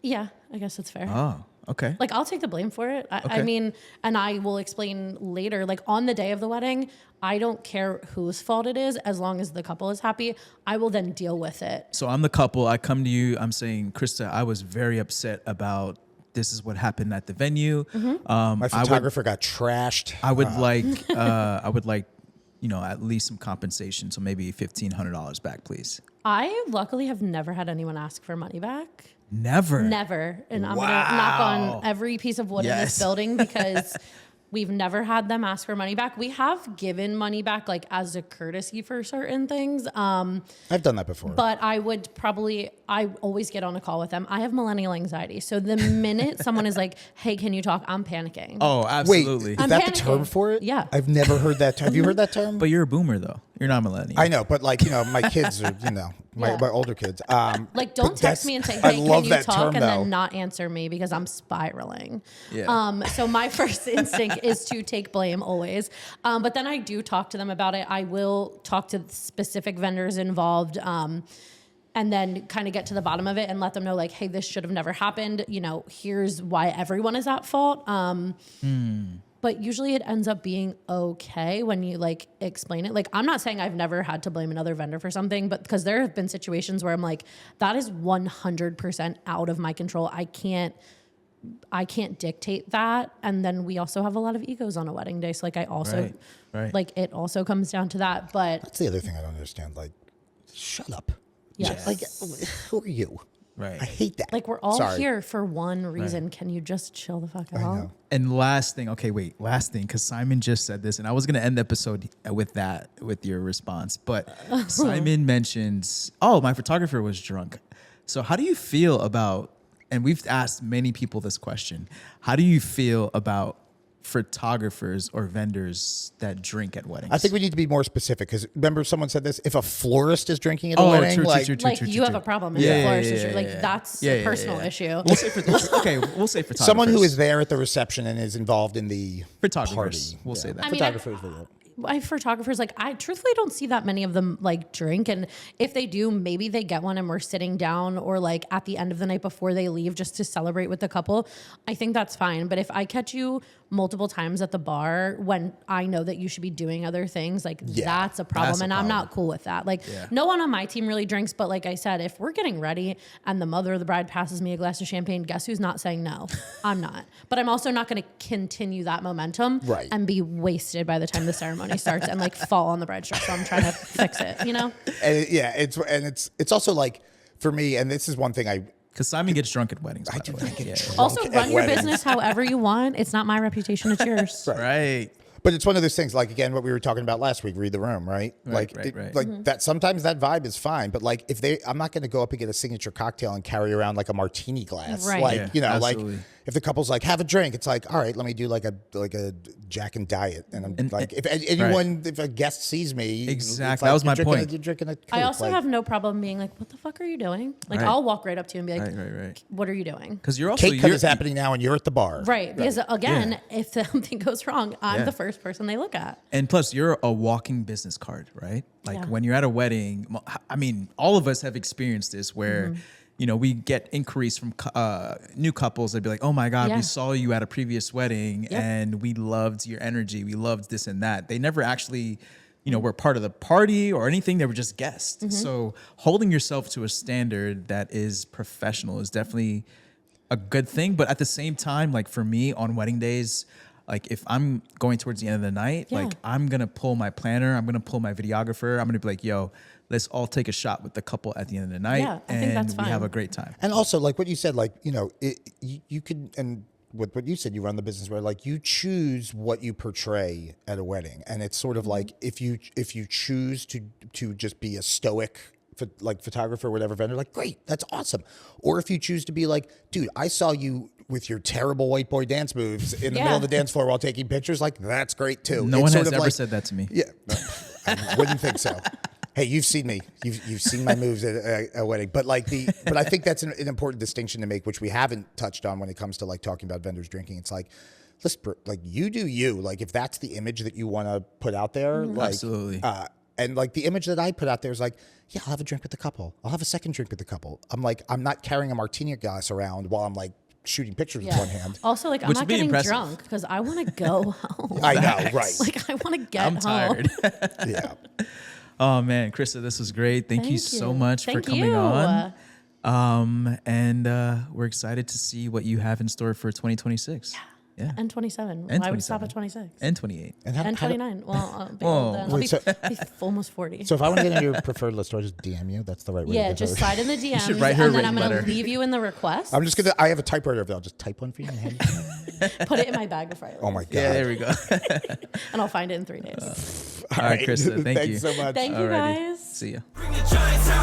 Yeah, I guess it's fair. Oh, okay. Like, I'll take the blame for it. I Okay. mean, and I will explain later, like on the day of the wedding, I don't care whose fault it is as long as the couple is happy. I will then deal with it. So I'm the couple. I come to you. I'm saying, Krista, I was very upset about this is what happened at the venue. Mm-hmm. My photographer got trashed. I would like, at least some compensation. So maybe $1,500 back, please. I luckily have never had anyone ask for money back. Never. Never. And I'm going to knock on every piece of wood in this Yes. building because we've never had them ask for money back. We have given money back like as a courtesy for certain things. I've done that before. But I always get on a call with them. I have millennial anxiety. So the minute someone is like, hey, can you talk? I'm panicking. Oh, Wait, absolutely. is I'm that the panicking. term for it? Yeah. I've never heard that. Have you heard that term? But you're a boomer, though. You're not a millennial. I know, but like, my kids are, my older kids. Like, don't but text me and say, I hey, love can you that talk? term, And though. then not answer me because I'm spiraling. Yeah. So my first instinct is to take blame always. But then I do talk to them about it. I will talk to specific vendors involved. And then kind of get to the bottom of it and let them know, like, hey, this should have never happened. Here's why everyone is at fault. But usually it ends up being okay when you like explain it. Like, I'm not saying I've never had to blame another vendor for something, but because there have been situations where I'm like, that is 100% out of my control. I can't dictate that. And then we also have a lot of egos on a wedding day. So like, I also Right. like, it also comes down to that. But That's the other thing I don't understand. Like, shut up. yes. Like, who are you? Right. I hate that. Like, we're all Sorry. here for one reason. Can you just chill the fuck out? know. And last thing, because Simon just said this, and I was going to end the episode with your response, but Simon mentions, my photographer was drunk. So how do you feel about, and we've asked many people this question, how do you feel about photographers or vendors that drink at weddings? I think we need to be more specific because remember someone said this: if a florist is drinking at a wedding, true. Like, you have a problem if the florist is like, that's a personal issue. We'll say we'll say photographers. someone who is there at the reception and is involved in the photographers. party. We'll say that. I mean, Photographers. photographers, like, I truthfully don't see that many of them like drink, and if they do, maybe they get one and we're sitting down or like at the end of the night before they leave just to celebrate with the couple. I think that's fine. But if I catch you multiple times at the bar when I know that you should be doing other things, like, that's a problem. That's a And I'm problem. not cool with that. Like, no one on my team really drinks, but like I said, if we're getting ready and the mother of the bride passes me a glass of champagne, guess who's not saying no? I'm not. But I'm also not going to continue that momentum and be wasted by the time the ceremony starts and like fall on the bride's dress. So I'm trying to fix it, And it's also like for me, and this is one thing Because Simon gets drunk at weddings. I do not get drunk Also, at run your weddings. business however you want. It's not my reputation; it's yours. Right. But it's one of those things, like, again, what we were talking about last week, read the room, right? Right, Like, right. like that. Sometimes that vibe is fine, but like, I'm not going to go up and get a signature cocktail and carry around like a martini glass, Right. like Yeah, you know, absolutely. like if the couple's like have a drink, it's like, all right, let me do like a Jack and Diet, and I'm like, if anyone, if a guest sees me, Exactly. it's that was my you're point. You're drinking a Coke, I also like, have no problem being like, "What the fuck are you doing?" Like, Right. I'll walk right up to you and be like, Right. "What are you doing?" Because you're also cake cut is happening now, and you're at the bar, Right, because again, Yeah. if something goes wrong, I'm Yeah. the first person they look at. And plus, you're a walking business card, right? Like Yeah. when you're at a wedding, I mean, all of us have experienced this where, you know, we get inquiries from new couples. They'd be like, oh my God, Yeah. we saw you at a previous wedding Yep. and we loved your energy. We loved this and that. They never actually, you know, were part of the party or anything. They were just guests. So holding yourself to a standard that is professional is definitely a good thing. But at the same time, like for me on wedding days, like if I'm going towards the end of the night, Yeah. like I'm going to pull my planner, I'm going to pull my videographer. I'm going to be like, yo, let's all take a shot with the couple at the end of the night. Yeah, I think that's we have fine. a great time. And also, like what you said, like, you know, you could, and with what you said, you run the business where like you choose what you portray at a wedding. And it's sort of like if you choose to just be a stoic photographer or whatever vendor, like, great, that's awesome. Or if you choose to be like, dude, I saw you with your terrible white boy dance moves in the middle of the dance floor while taking pictures, like, that's great too. No It's one sort has of ever like- said that to me. Yeah, no, I wouldn't think so. Hey, you've seen me. You've seen my moves at a wedding. But like but I think that's an important distinction to make, which we haven't touched on when it comes to like talking about vendors drinking. It's like, listen, like you do you. Like if that's the image that you want to put out there, like Absolutely. and like the image that I put out there is like, yeah, I'll have a drink with the couple. I'll have a second drink with the couple. I'm like, I'm not carrying a martini glass around while I'm like shooting pictures with one hand. Also, like, I'm Which not would be getting impressive. drunk because I want to go home. I know, right? Like, I want to get I'm home. tired. Yeah. Oh man, Krista, this was great. Thank you so much for coming on. And we're excited to see what you have in store for 2026. Yeah. And 27. And Why would stop 27. at 26? And 28. And 29. Well, I'll be old then. I'll Wait, be, so- be almost 40. So if I want to get into your preferred list, do I just DM you? That's the right way. Yeah, to get just her. slide in the DMs, should write her and then a I'm going letter. to leave you in the request. I'm just gonna. I have a typewriter. I'll just type one for you and hand it to you. Put it in my bag before I leave. Oh my god. Yeah, there we go. And I'll find it in 3 days. All right, Krista, thank you. Thanks so much. Thank you, Alrighty. guys. See ya. Bring the giants out.